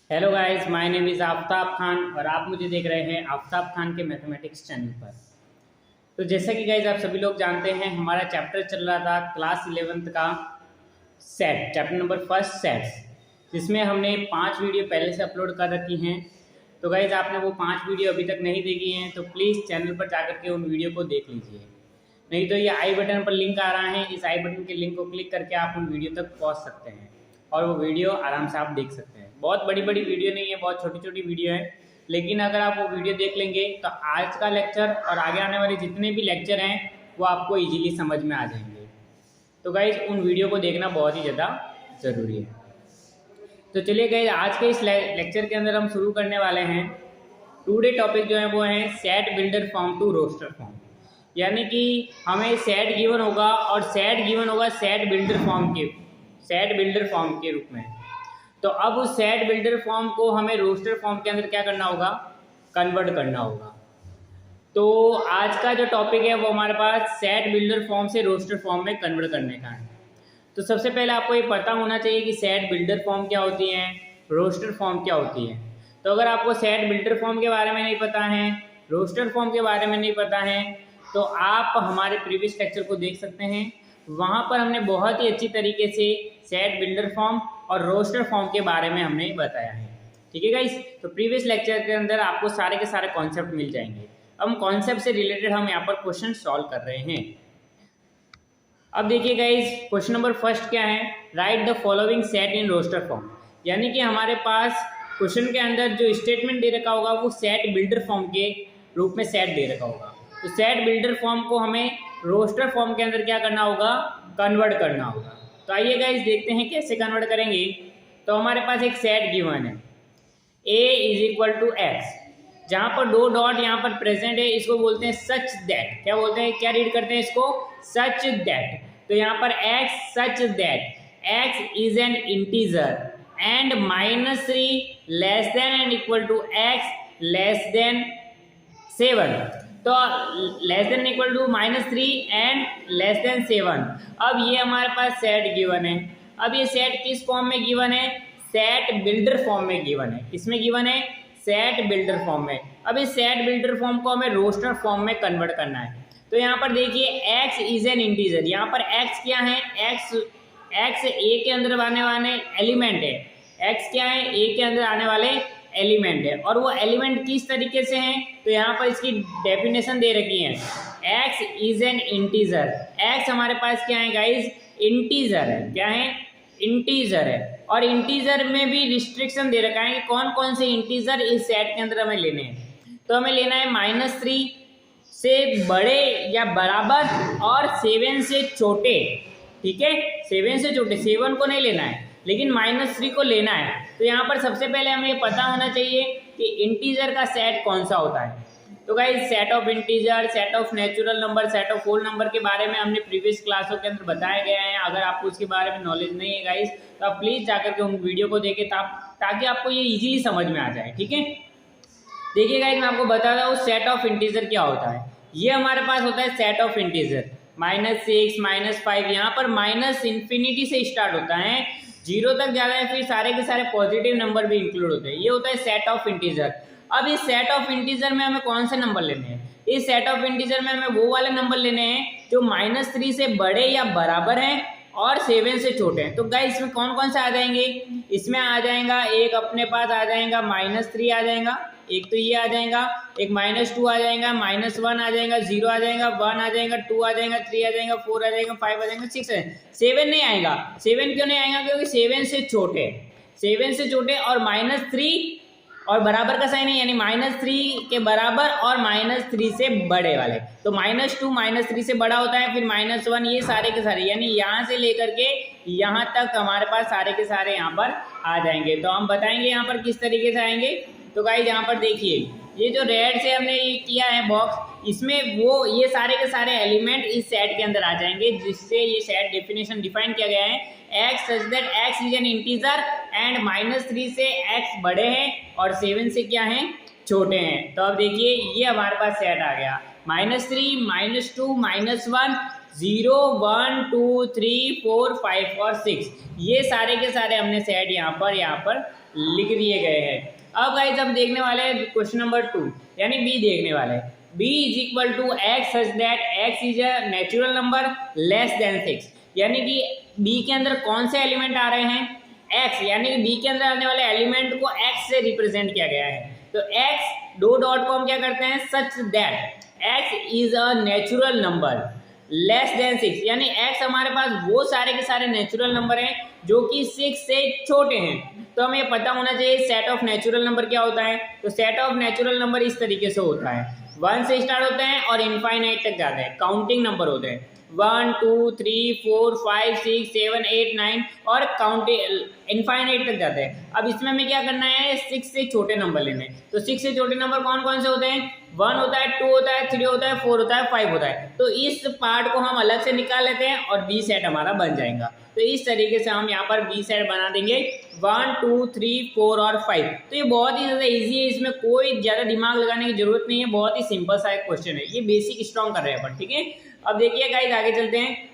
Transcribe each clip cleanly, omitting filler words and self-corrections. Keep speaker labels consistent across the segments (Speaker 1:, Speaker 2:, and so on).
Speaker 1: Hello guys, my name is Aftab Khan और आप मुझे देख रहे हैं आफ्ताब खान के मैथमेटिक्स चैनल पर। तो जैसा कि गाइस आप सभी लोग जानते हैं, हमारा चैप्टर चल रहा था क्लास 11th का set, chapter number first sets, जिसमें हमने 5 वीडियो पहले से अपलोड कर रखी हैं। तो गाइस आपने वो 5 वीडियो अभी तक नहीं देखी हैं तो प्लीज़ चैनल पर जाकर के उन वीडियो को देख लीजिए। नहीं तो ये आई बटन पर लिंक आ रहा है, इस आई बटन के लिंक को क्लिक करके आप उन वीडियो तक पहुँच सकते हैं और वो वीडियो आराम से आप देख सकते हैं। बहुत बड़ी बड़ी वीडियो नहीं है, बहुत छोटी छोटी वीडियो है, लेकिन अगर आप वो वीडियो देख लेंगे तो आज का लेक्चर और आगे आने वाले जितने भी लेक्चर हैं वो आपको इजीली समझ में आ जाएंगे। तो गाइज उन वीडियो को देखना बहुत ही ज़्यादा ज़रूरी है। तो चलिए गाइज आज के इस लेक्चर के अंदर हम शुरू करने वाले हैं। टुडे टॉपिक जो है वो है set builder form to roster form, यानी कि हमें सेट गिवन होगा और सेट गिवन होगा सेट बिल्डर फॉर्म के रूप में। तो अब उस सेट बिल्डर फॉर्म को हमें रोस्टर फॉर्म के अंदर क्या करना होगा, कन्वर्ट करना होगा। तो आज का जो टॉपिक है वो हमारे पास सेट बिल्डर फॉर्म से रोस्टर फॉर्म में कन्वर्ट करने का है। तो सबसे पहले आपको ये पता होना चाहिए कि सेट बिल्डर फॉर्म क्या होती है, रोस्टर फॉर्म क्या होती है। तो अगर आपको सेट बिल्डर फॉर्म के बारे में नहीं पता है, रोस्टर फॉर्म के बारे में नहीं पता है, तो आप हमारे प्रीवियस लेक्चर को देख सकते हैं। वहाँ पर हमने बहुत ही अच्छी तरीके से सेट बिल्डर फॉर्म और रोस्टर फॉर्म के बारे में हमने बताया है। ठीक है गाइस, तो प्रीवियस लेक्चर के अंदर आपको सारे के सारे कॉन्सेप्ट मिल जाएंगे। अब कॉन्सेप्ट से रिलेटेड हम यहाँ पर क्वेश्चन सॉल्व कर रहे हैं। अब देखिए गाइस, क्वेश्चन नंबर फर्स्ट क्या है, write the following set in roster form. यानी कि हमारे पास क्वेश्चन के अंदर जो स्टेटमेंट दे रखा होगा वो सेट बिल्डर फॉर्म के रूप में सेट दे रखा होगा। तो सेट बिल्डर फॉर्म को हमें रोस्टर फॉर्म के अंदर क्या करना होगा, कन्वर्ट करना होगा। तो आइए गाइस देखते हैं कैसे कन्वर्ट करेंगे। तो हमारे पास एक सेट गिवन है a is equal to x, जहाँ पर 2 डॉट यहाँ पर प्रेजेंट है, इसको बोलते हैं सच दैट। क्या बोलते हैं, क्या रीड करते हैं इसको, सच दैट। तो यहाँ पर x such that x is an integer and -3 less than and equal to x less than 7। तो less than equal to -3 and less than 7। अब ये हमारे पास सेट गिवन है। अब ये सेट किस फॉर्म में गिवन है, सेट बिल्डर फॉर्म में गिवन है। किसमें गिवन है, सेट बिल्डर फॉर्म में। अब इस सेट बिल्डर फॉर्म को हमें रोस्टर फॉर्म में कन्वर्ट करना है। तो यहाँ पर देखिए x इज एन इंटीजर, यहाँ पर x क्या है, x a के अंदर आने वाले एलिमेंट है। x क्या है, a के अंदर आने वाले एलिमेंट है। और वो एलिमेंट किस तरीके से हैं, तो यहाँ पर इसकी डेफिनेशन दे रखी है, x is an integer. x हमारे पास क्या है गाइज, इंटीजर है। क्या है, इंटीजर है। और इंटीजर में भी रिस्ट्रिक्शन दे रखा है कि कौन कौन से इंटीजर इस सेट के अंदर हमें लेने हैं। तो हमें लेना है -3 से बड़े या बराबर और 7 से छोटे। ठीक है, 7 से छोटे, 7 को नहीं लेना है लेकिन -3 को लेना है। तो यहाँ पर सबसे पहले हमें ये पता होना चाहिए कि इंटीजर का सेट कौन सा होता है। तो guys set of integer, set of natural number, set of whole number के बारे में हमने प्रीवियस क्लासों के अंदर बताया गया है। अगर आपको उसके बारे में नॉलेज नहीं है गाइस तो आप प्लीज़ जाकर के उन वीडियो को देखें ताकि आपको ये इजीली समझ में आ जाए। ठीक है, देखिए गाइस मैं आपको बता रहा हूँ सेट ऑफ इंटीजर क्या होता है। ये हमारे पास होता है सेट ऑफ इंटीजर, -6 -5, यहाँ पर -इंफिनिटी से स्टार्ट होता है, 0 तक जाता है, फिर सारे के सारे पॉजिटिव नंबर भी इंक्लूड होते हैं। ये होता है सेट ऑफ इंटीजर। अब इस सेट ऑफ इंटीजर में हमें कौन से नंबर लेने हैं, इस सेट ऑफ इंटीजर में हमें वो वाले नंबर लेने हैं जो -3 से बड़े या बराबर हैं और 7 से छोटे हैं। तो गाइस इसमें कौन कौन से आ जाएंगे, इसमें आ जाएगा एक अपने पास आ जाएगा -3 आ जाएगा, एक तो ये आ जाएगा, एक -2 आ जाएगा, -1 आ जाएगा, 0 आ जाएगा, 1 आ जाएगा, 2 आ जाएगा, 3 आ जाएगा, 4 आ जाएगा, 5 आ जाएगा, 6 आ जाएगा। 7 नहीं आएगा। 7 क्यों नहीं आएगा, क्योंकि 7 से छोटे, 7 से छोटे और -3 और बराबर का साइन है, यानी -3 के बराबर और -3 से बड़े वाले। तो -2 -3 से बड़ा होता है, फिर -1, ये सारे के सारे, यानी यहाँ से लेकर के यहाँ तक हमारे पास सारे के सारे यहाँ पर आ जाएंगे। तो हम बताएंगे यहाँ पर किस तरीके से आएंगे। तो गाइस यहाँ पर देखिए, ये जो रेड से हमने ये किया है बॉक्स, इसमें वो ये सारे के सारे एलिमेंट इस सेट के अंदर आ जाएंगे, जिससे ये सेट डेफिनेशन डिफाइन किया गया है, x such that x is an integer and -3 से x बड़े हैं और 7 से क्या हैं, छोटे हैं। तो अब देखिए ये हमारे पास सेट आ गया, -3 -2 -1 0 1 2 3 4 5 और 6 ये सारे के सारे हमने सेट यहाँ पर लिख दिए गए हैं। अब गाइस अब देखने वाले हैं क्वेश्चन नंबर 2 यानी बी देखने वाले हैं। b is equal to x such that x is a natural number less than 6 यानी कि b के अंदर कौन से एलिमेंट आ रहे हैं x यानी कि b के अंदर आने वाले एलिमेंट को x से रिप्रेजेंट किया गया है। तो x दो डॉट को हम क्या करते हैं सच that x is a natural number less than 6 यानी x हमारे पास वो सारे के सारे नेचुरल नंबर हैं जो कि 6 से छोटे हैं। तो हमें पता होना चाहिए सेट ऑफ नेचुरल नंबर क्या होता है। तो सेट ऑफ नेचुरल नंबर इस तरीके से होता है 1 से स्टार्ट होते हैं और इनफाइनाइट तक जाते हैं, काउंटिंग नंबर होते हैं 1 2 3 4 5 6 7 8 9 और काउंटिंग इनफाइनाइट तक जाते हैं। अब इसमें हमें क्या करना है 6 से छोटे नंबर लेने। तो 6 से छोटे नंबर कौन कौन से होते हैं 1 होता है 2 होता है 3 होता है 4 होता है 5 होता है। तो इस पार्ट को हम अलग से निकाल लेते हैं और बी सेट हमारा बन जाएगा। तो इस तरीके से हम यहाँ पर बी सेट बना देंगे 1 2 3 4 और 5। तो ये बहुत ही ज़्यादा इजी है, इसमें कोई ज़्यादा दिमाग लगाने की जरूरत नहीं है, बहुत ही सिंपल सा एक क्वेश्चन है, ये बेसिक स्ट्रॉन्ग कर रहे हैं अपन। ठीक है अब देखिए गाइस आगे चलते हैं।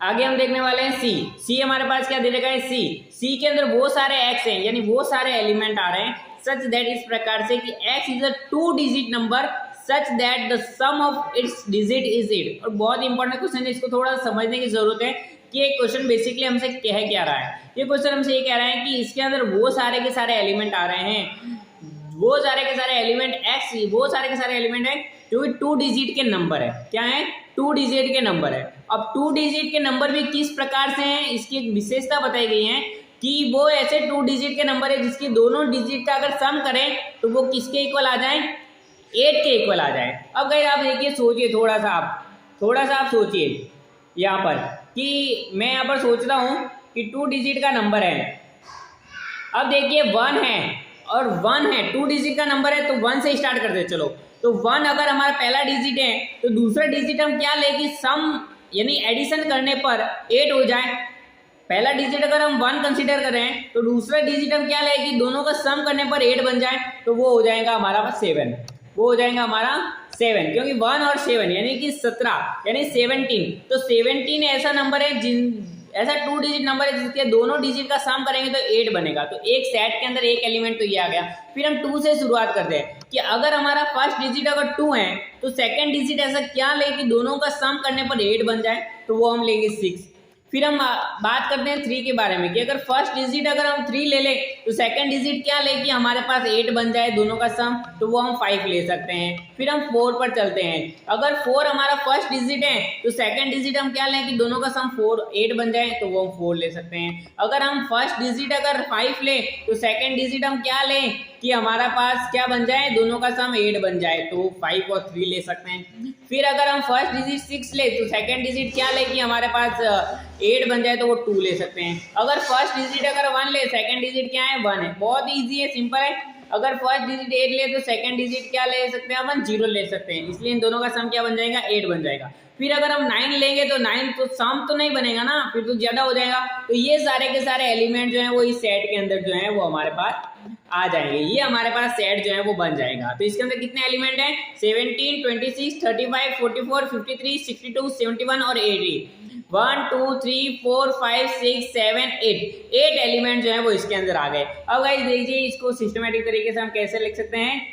Speaker 1: आगे हम देखने वाले हैं सी हमारे पास क्या दे रखा है सी के अंदर वो सारे एक्स हैं यानी वो सारे एलिमेंट आ रहे हैं सच दैट इस प्रकार से कि x is a 2 digit number such that the sum of its digit is 8। और बहुत इंपॉर्टेंट क्वेश्चन है, इसको थोड़ा समझने की जरूरत है कि ये क्वेश्चन बेसिकली हमसे कह क्या रहा है। ये क्वेश्चन हमसे ये कह रहा है कि इसके अंदर वो सारे के सारे एलिमेंट आ रहे हैं, वो सारे के सारे एलिमेंट x वो सारे के सारे एलिमेंट हैं जो कि 2 डिजिट के नंबर है। क्या है 2 डिजिट के नंबर है। अब 2 डिजिट के नंबर भी किस प्रकार से हैं इसकी एक विशेषता बताई गई है कि वो ऐसे 2 डिजिट के नंबर है जिसकी दोनों डिजिट का अगर सम करें तो वो किसके इक्वल आ जाए 8 के इक्वल आ जाए। अब गाइस आप देखिए सोचिए थोड़ा सा आप सोचिए यहाँ पर कि मैं यहाँ पर सोच रहा हूँ कि 2 डिजिट का नंबर है। अब देखिए 1 है और 1 है 2 डिजिट का नंबर है तो 1 से स्टार्ट करते हैं। चलो तो 1 अगर हमारा पहला डिजिट है तो दूसरा डिजिट हम क्या ले कि सम यानी एडिशन करने पर 8 हो जाए। पहला डिजिट अगर हम 1 कंसीडर कर रहे हैं तो दूसरा डिजिट हम क्या ले कि दोनों का सम करने पर 8 बन जाए तो वो हो जाएगा हमारा 7। वो हो जाएगा हमारा 7 क्योंकि 1 और 7 यानी कि 17 यानी 17। तो 17 ऐसा नंबर है ऐसा 2 डिजिट नंबर है जिसके दोनों डिजिट का सम करेंगे तो 8 बनेगा। तो एक सेट के अंदर एक एलिमेंट तो ये आ गया। फिर हम 2 से शुरुआत करते हैं कि अगर हमारा फर्स्ट डिजिट अगर 2 है तो सेकंड डिजिट ऐसा क्या ले कि दोनों का सम करने पर 8 बन जाए तो वो हम लेंगे 6। फिर हम बात करते हैं 3 के बारे में कि अगर फर्स्ट डिजिट अगर हम 3 ले लें तो सेकंड डिजिट क्या ले कि हमारे पास 8 बन जाए दोनों का सम तो वो हम 5 ले सकते हैं। फिर हम 4 पर चलते हैं। अगर 4 हमारा फर्स्ट डिजिट है तो सेकंड डिजिट हम क्या लें कि दोनों का सम 8 बन जाए तो वो हम 4 ले सकते हैं। अगर हम फर्स्ट डिजिट अगर 5 ले तो सेकंड डिजिट हम क्या लें कि हमारा पास क्या बन जाए दोनों का सम 8 बन जाए तो 5 और 3 ले सकते हैं। फिर अगर हम फर्स्ट डिजिट 6 ले तो सेकंड डिजिट क्या ले कि हमारे पास 8 बन जाए तो वो 2 ले सकते हैं। अगर फर्स्ट डिजिट अगर 1 ले सेकंड डिजिट क्या है 1 है। बहुत ईजी है सिंपल है। अगर फर्स्ट डिजिट 8 ले तो सेकंड डिजिट क्या ले सकते हैं अपन 0 ले सकते हैं, इसलिए इन दोनों का सम क्या बन जाएगा 8 बन जाएगा। फिर अगर हम 9 लेंगे तो 9 तो सम तो नहीं बनेगा ना, फिर तो ज्यादा हो जाएगा। तो ये सारे के सारे एलिमेंट जो है वो इस सेट के अंदर जो है वो हमारे पास आ जाएंगे। ये हमारे पास सेट जो है वो बन जाएगा। तो इसके अंदर कितने एलिमेंट हैं 17 26 35 44 53 62 71 और 80। 1 2 3 4 5 6 7 8 एलिमेंट जो है वो इसके अंदर आ गए। अब गाइस देखिए इसको सिस्टमेटिक तरीके से हम कैसे लिख सकते हैं।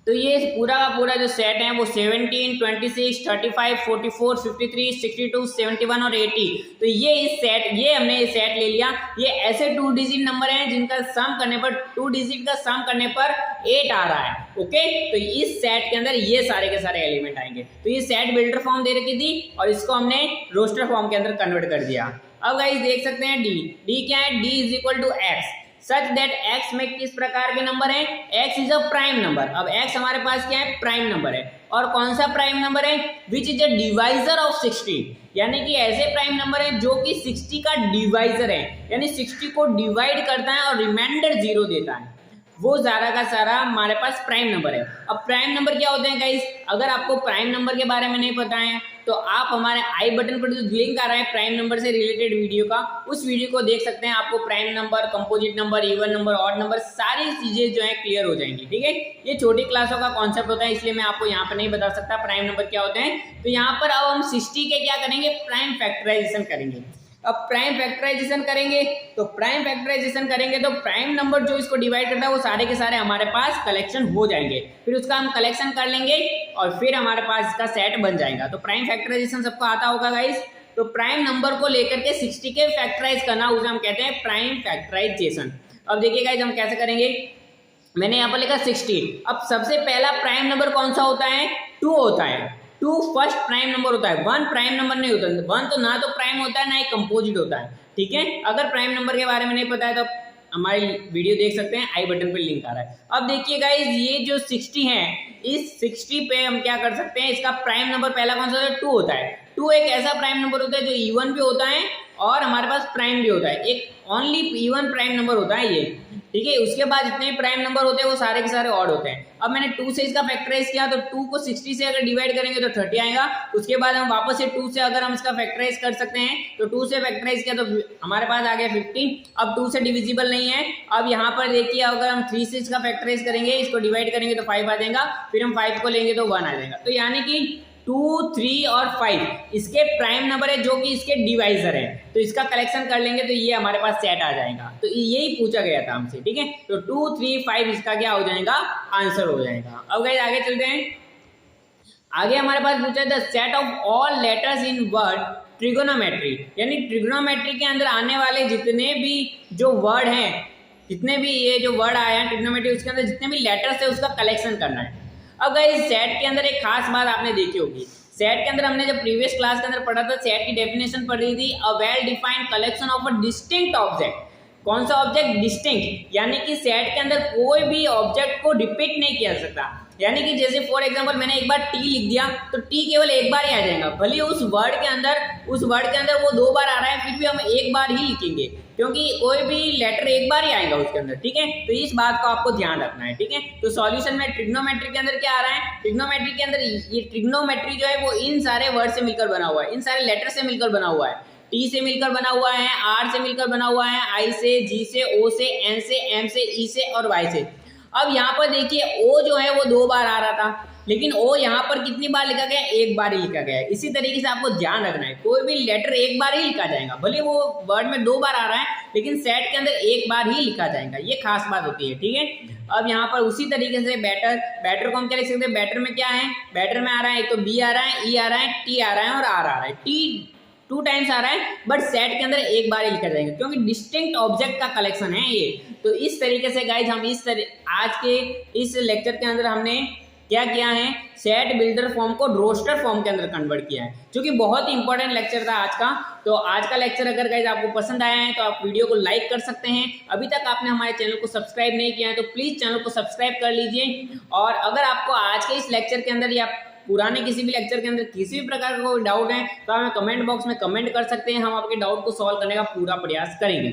Speaker 1: तो ये पूरा का पूरा जो सेट है वो 17 26 35 44 53 62 71 और 80। तो ये हमने ये सेट ले लिया। ये ऐसे 2 डिजिट नंबर हैं जिनका सम करने पर 2 डिजिट का सम करने पर 8 आ रहा है। ओके तो इस सेट के अंदर ये सारे के सारे एलिमेंट आएंगे। तो ये सेट बिल्डर फॉर्म दे रखी थी और इसको हमने रोस्टर फॉर्म के अंदर कन्वर्ट कर दिया। अब गाइस देख सकते हैं डी क्या है D is equal to x such that x में किस प्रकार के नंबर है x is a prime number. अब x हमारे पास क्या है प्राइम नंबर है। और कौन सा प्राइम नंबर है which is a divisor of 60 यानी कि ऐसे प्राइम नंबर है जो कि 60 का डिवाइजर है यानी 60 को डिवाइड करता है और रिमाइंडर 0 देता है। वो सारा का सारा हमारे पास प्राइम नंबर है। अब प्राइम नंबर क्या होते हैं गाइस, अगर आपको प्राइम नंबर के बारे में नहीं पता है तो आप हमारे आई बटन पर जो लिंक आ रहा है प्राइम नंबर से रिलेटेड वीडियो का, उस वीडियो को देख सकते हैं। आपको prime number, composite number, even number, odd number, सारी चीजें जो है क्लियर हो जाएंगी। ठीक है, ये छोटी क्लासों का कॉन्सेप्ट होता है, इसलिए मैं आपको यहाँ पर नहीं बता सकता प्राइम नंबर क्या होते हैं। तो यहाँ पर अब हम 60 के क्या करेंगे, प्राइम फैक्टराइजेशन करेंगे। अब प्राइम फैक्टराइजेशन करेंगे तो प्राइम नंबर जो इसको डिवाइड करता है वो सारे के सारे हमारे पास कलेक्शन हो जाएंगे। फिर उसका हम कलेक्शन कर लेंगे और फिर हमारे पास इसका सेट बन जाएगा। तो प्राइम फैक्टराइजेशन सबको आता होगा गाइस। तो प्राइम नंबर को लेकर के 60 के फैक्टराइज करना, उसे हम कहते हैं प्राइम फैक्टराइजेशन। अब देखिए गाइस हम कैसे करेंगे, मैंने यहाँ पर लिखा 60। अब सबसे पहला प्राइम नंबर कौन सा होता है, 2 होता है। 2 फर्स्ट प्राइम नंबर होता है, 1 प्राइम नंबर नहीं होता। 1 तो ना तो प्राइम होता है ना ही कंपोजिट होता है। ठीक है, अगर प्राइम नंबर के बारे में नहीं पता है तो हमारी वीडियो देख सकते हैं, आई बटन पे लिंक आ रहा है। अब देखिए गाइस ये जो 60 है, इस 60 पे हम क्या कर सकते हैं, इसका प्राइम नंबर पहला कौन सा होता है, 2 होता है। 2 एक ऐसा प्राइम नंबर होता है जो इवन भी होता है और हमारे पास प्राइम भी होता है। एक ओनली इवन प्राइम नंबर होता है ये। ठीक है, उसके बाद जितने भी प्राइम नंबर होते हैं वो सारे के सारे ऑड होते हैं। अब मैंने 2 से इसका फैक्टराइज किया तो 2 को 60 से अगर डिवाइड करेंगे तो 30 आएगा। उसके बाद हम वापस से 2 से अगर हम इसका फैक्टराइज कर सकते हैं तो 2 से फैक्टराइज किया तो हमारे पास आ गया 15। अब 2 से डिविजिबल नहीं है। अब यहाँ पर देखिए अगर हम 3 से इसका फैक्टराइज करेंगे, इसको डिवाइड करेंगे तो 5 आ जाएगा। फिर हम 5 को लेंगे तो 1 आ जाएगा। तो यानी कि 2, 3 और 5 इसके प्राइम नंबर है जो कि इसके डिवाइजर है। तो इसका कलेक्शन कर लेंगे तो ये हमारे पास सेट आ जाएगा। तो यही पूछा गया था हमसे। ठीक है, तो 2, 3, 5 इसका क्या हो जाएगा, आंसर हो जाएगा। अब गाइस आगे चलते हैं। आगे हमारे पास पूछा है the set of all letters in word trigonometry, यानी ट्रिगोनोमेट्री के अंदर आने वाले जितने भी जो वर्ड हैं, जितने भी ये जो वर्ड आए हैं ट्रिगोनोमेट्री, उसके अंदर जितने भी लेटर्स है उसका कलेक्शन करना है। अब गाइस सेट के अंदर एक खास बात आपने देखी होगी, सेट के अंदर हमने जब प्रीवियस क्लास के अंदर पढ़ा था, सेट की डेफिनेशन पढ़ी थी, a well defined collection of a distinct object. कौन सा ऑब्जेक्ट, डिस्टिंक्ट, यानी कि सेट के अंदर कोई भी ऑब्जेक्ट को रिपीट नहीं किया जा सकता। यानी कि जैसे फॉर एग्जांपल मैंने एक बार टी लिख दिया तो टी केवल एक बार ही आ जाएगा, भले उस वर्ड के अंदर वो 2 बार आ रहा है फिर भी हम एक बार ही लिखेंगे, क्योंकि कोई भी लेटर एक बार ही आएगा उसके अंदर। ठीक है, तो इस बात को आपको ध्यान रखना है। ठीक है, तो सॉल्यूशन में ट्रिग्नोमेट्री के अंदर क्या आ रहा है, ट्रिग्नोमेट्री के अंदर ये ट्रिग्नोमेट्री जो है वो इन सारे वर्ड से मिलकर बना हुआ है, इन सारे लेटर से मिलकर बना हुआ है। टी से मिलकर बना हुआ है, आर से मिलकर बना हुआ है, आई से, जी से, ओ से, एन से, एम से, ई से और वाई से। अब यहाँ पर देखिए ओ जो है वो 2 बार आ रहा था, लेकिन ओ यहाँ पर कितनी बार लिखा गया, एक बार ही लिखा गया है। इसी तरीके से आपको ध्यान रखना है, कोई भी लेटर एक बार ही लिखा जाएगा, भले वो वर्ड में 2 बार आ रहा है लेकिन सेट के अंदर एक बार ही लिखा जाएगा, ये खास बात होती है। ठीक है, अब यहाँ पर उसी तरीके से बैटर को हम क्या लिख सकते हैं, बैटर में क्या है, बैटर में आ रहा है एक तो बी आ रहा है, ई आ रहा है, टी आ रहा है और आर आ रहा है। टी 2 टाइम्स आ रहा है बट सेट के अंदर एक बार ही लिखा जाएगा, क्योंकि डिस्टिंक्ट ऑब्जेक्ट का कलेक्शन है ये। तो इस तरीके से गाइज हम आज के इस लेक्चर के अंदर हमने क्या किया है, सेट बिल्डर फॉर्म को रोस्टर फॉर्म के अंदर कन्वर्ट किया है, जो कि बहुत ही इंपॉर्टेंट लेक्चर था आज का। तो आज का लेक्चर अगर गाइज आपको पसंद आया है तो आप वीडियो को लाइक कर सकते हैं। अभी तक आपने हमारे चैनल को सब्सक्राइब नहीं किया है तो प्लीज़ चैनल को सब्सक्राइब कर लीजिए। और अगर आपको आज के इस लेक्चर के अंदर या पुराने किसी भी लेक्चर के अंदर किसी भी प्रकार का कोई डाउट है तो हमें कमेंट बॉक्स में कमेंट कर सकते हैं, हम आपके डाउट को सॉल्व करने का पूरा प्रयास करेंगे।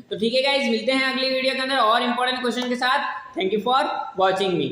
Speaker 1: तो ठीक है गाइज, मिलते हैं अगली वीडियो के अंदर और इंपॉर्टेंट क्वेश्चन के साथ। Thank you for watching me.